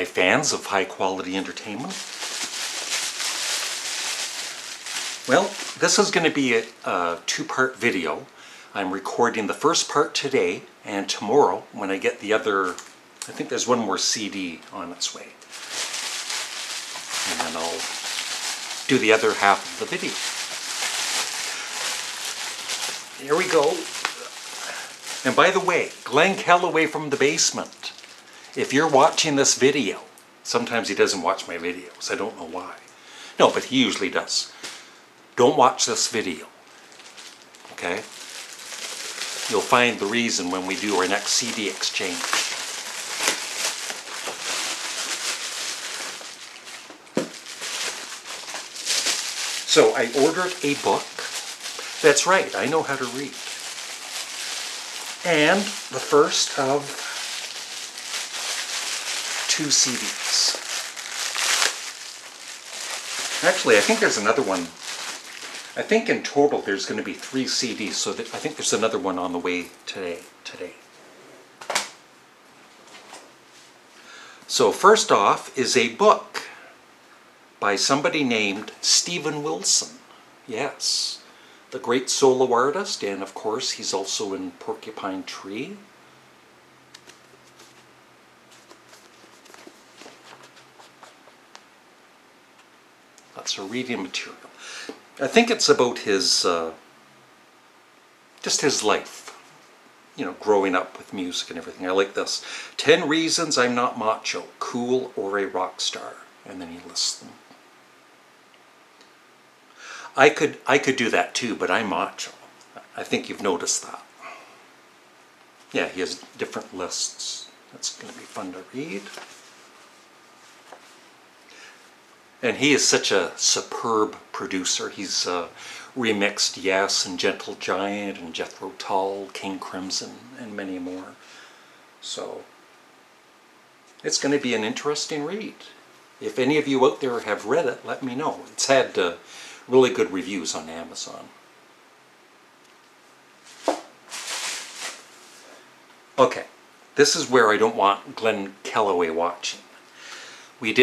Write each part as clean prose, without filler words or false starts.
Hi fans of high quality entertainment. Well, this is going to be a two-part video. I'm recording the first part today, and tomorrow when I get the other, I think there's one more CD on its way. And then I'll do the other half of the video. Here we go. And by the way, Glenn Calloway from the basement, if you're watching this video, sometimes he doesn't watch my videos, I don't know why. No, but he usually does. Don't watch this video, okay? You'll find the reason when we do our next CD exchange. So I ordered a book. That's right, I know how to read. And the first of 2 CDs. Actually, I think there's another one. I think in total there's going to be 3 CDs, so I think there's another one on the way today. So first off is a book by somebody named Steven Wilson. Yes. The great solo artist, and of course he's also in Porcupine Tree. Lots of reading material. I think it's about his, just his life, you know, growing up with music and everything. I like this. 10 reasons I'm not macho, cool, or a rock star. And then he lists them. I could do that too, but I'm macho. I think you've noticed that. Yeah, he has different lists. That's going to be fun to read. And he is such a superb producer. He's remixed Yes and Gentle Giant and Jethro Tull, King Crimson, and many more. So it's going to be an interesting read. If any of you out there have read it, let me know. It's had really good reviews on Amazon. Okay, this is where I don't want Glenn Calloway watching. We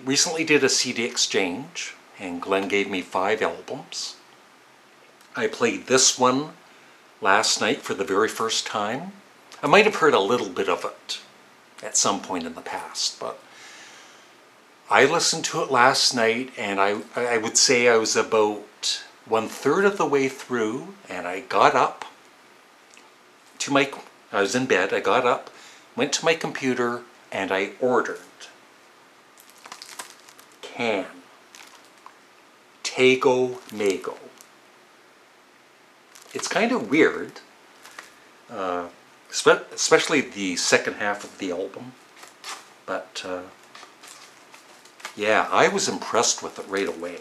recently did a CD exchange, and Glenn gave me 5 albums. I played this one last night for the very first time. I might have heard a little bit of it at some point in the past, but I listened to it last night, and I would say I was about 1/3 of the way through, and I got up to I was in bed, I got up, went to my computer, and I ordered Can, Tego Mago. It's kind of weird, especially the second half of the album, but yeah, I was impressed with it right away.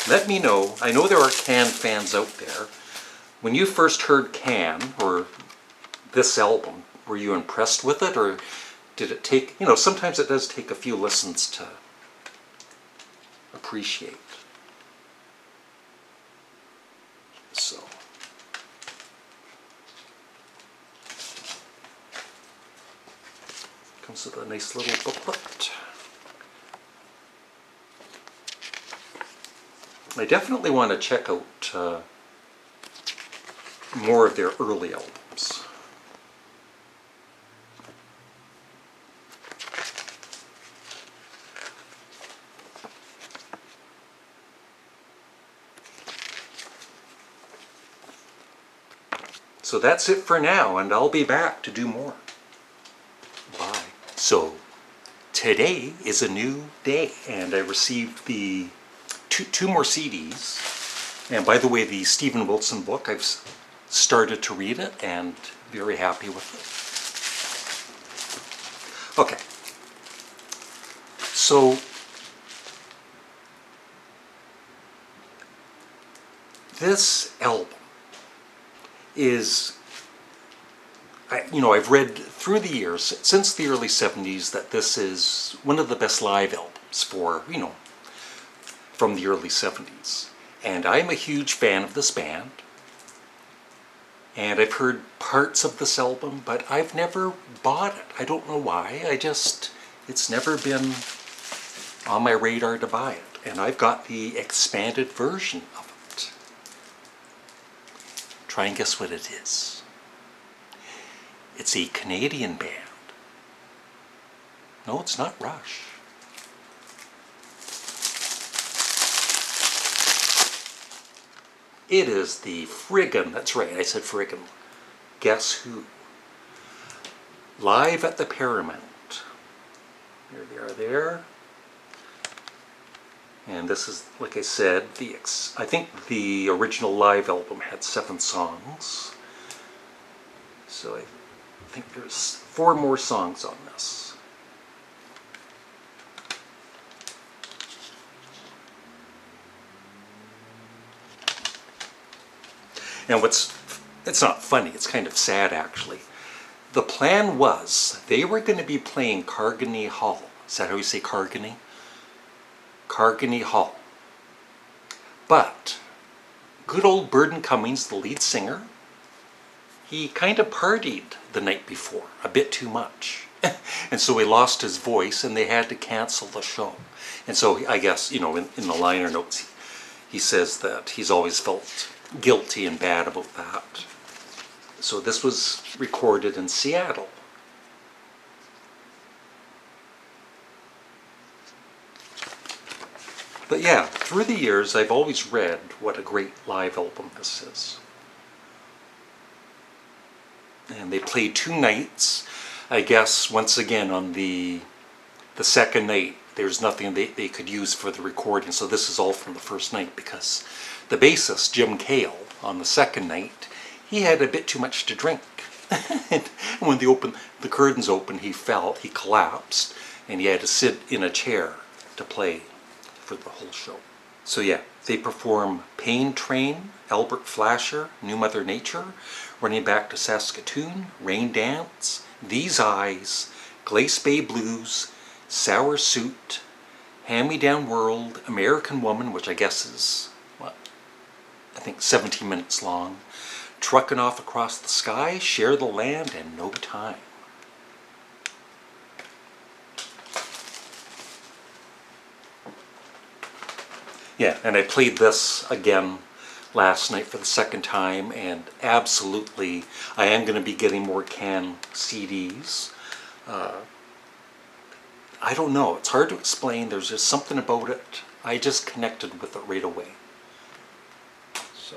Let me know, I know there are Can fans out there. When you first heard Can, or this album, were you impressed with it, or did it take, you know, sometimes it does take a few listens to appreciate. So. Comes with a nice little booklet. I definitely want to check out more of their early albums. So that's it for now, and I'll be back to do more. Bye. So today is a new day, and I received the two more CDs. And by the way, the Steven Wilson book, I've started to read it and very happy with it. Okay. So this album is, I've read through the years, since the early 70s, that this is one of the best live albums for, from the early 70s. And I'm a huge fan of this band. And I've heard parts of this album, but I've never bought it. I don't know why. It's never been on my radar to buy it. And I've got the expanded version of it. Try and guess what it is. It's a Canadian band. No, it's not Rush. It is the friggin', that's right, I said friggin'. Guess who? Live at the Paramount. Here they are there. And this is, like I said, I think the original live album had 7 songs. So I think there's 4 more songs on this. And it's not funny, it's kind of sad actually. The plan was they were going to be playing Carnegie Hall. Is that how you say Carnegie? Carnegie Hall. But good old Burden Cummings, the lead singer, he kind of partied the night before, a bit too much. And so he lost his voice and they had to cancel the show. And so I guess, in the liner notes, he says that he's always felt guilty and bad about that. So this was recorded in Seattle. But yeah, through the years I've always read what a great live album this is. And they played 2 nights. I guess once again on the second night there's nothing they could use for the recording, so this is all from the first night because the bassist, Jim Cale, on the second night, he had a bit too much to drink. And when the curtains opened, he collapsed, and he had to sit in a chair to play for the whole show. So yeah, they perform Pain Train, Albert Flasher, New Mother Nature, Running Back to Saskatoon, Rain Dance, These Eyes, Glace Bay Blues, Sour Suit, Hand Me Down World, American Woman, which I guess is, I think 17 minutes long, Truckin' Off Across the Sky, Share the Land, and No Time. Yeah, and I played this again last night for the second time, and absolutely, I am going to be getting more Can CDs. I don't know, it's hard to explain, there's just something about it, I just connected with it right away. So,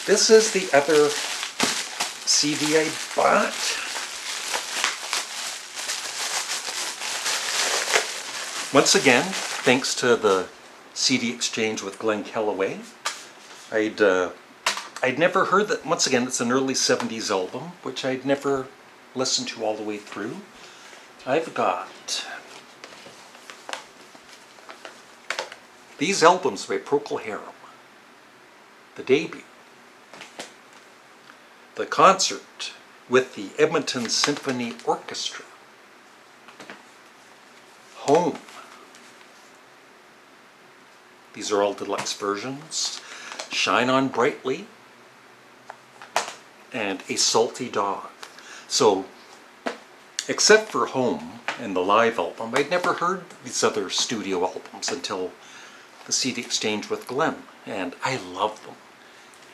this is the other CD I bought. Once again, thanks to the CD exchange with Glenn Kellaway. I'd never heard that. Once again, it's an early 70s album, which I'd never listened to all the way through. I've got these albums by Pol Harum. The debut. The concert with the Edmonton Symphony Orchestra. Home. These are all deluxe versions. Shine On Brightly. And A Salty Dog. So, except for Home and the live album, I'd never heard these other studio albums until the CD exchange with Glenn. And I love them.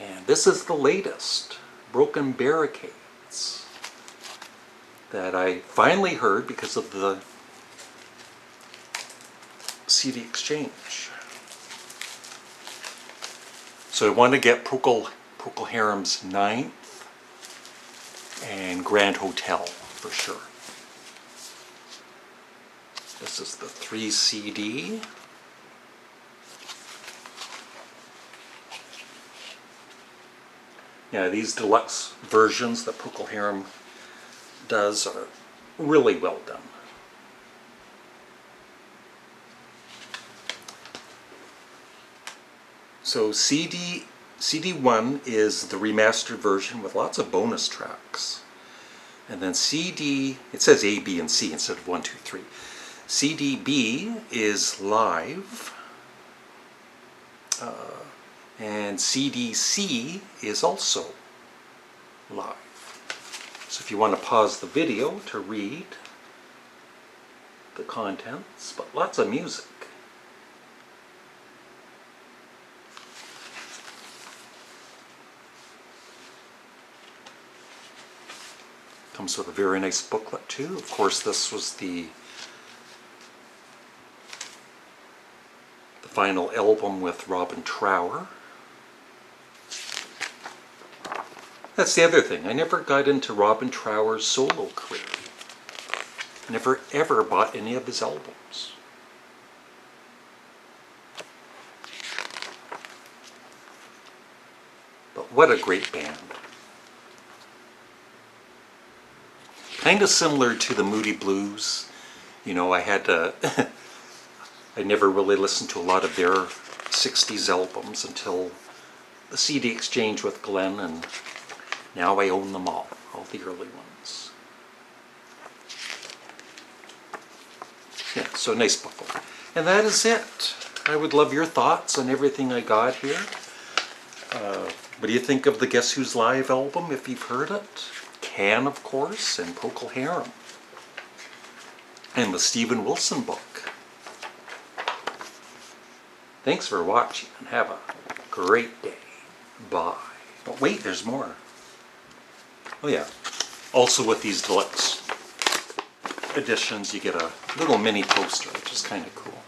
And this is the latest, Broken Barricades, that I finally heard because of the CD exchange. So I want to get Pol Harum's 9th and Grand Hotel for sure. This is the 3 CD. Yeah, these deluxe versions that Pol Harum does are really well done. So CD1 is the remastered version with lots of bonus tracks. And then CD, it says A, B, and C instead of 1, 2, 3. CD B is live. And CDC is also live. So if you want to pause the video to read the contents, but lots of music. Comes with a very nice booklet too. Of course, this was the final album with Robin Trower. That's the other thing. I never got into Robin Trower's solo career. I never ever bought any of his albums. But what a great band. Kind of similar to the Moody Blues. You know, I had to... I never really listened to a lot of their 60s albums until the CD exchange with Glenn, and now I own them all the early ones. Yeah, so nice booklet. And that is it. I would love your thoughts on everything I got here. What do you think of the Guess Who's Live album, if you've heard it? Can, of course, and Pol Harum. And the Steven Wilson book. Thanks for watching, and have a great day. Bye. But wait, there's more. Oh yeah. Also with these deluxe editions, you get a little mini poster, which is kind of cool.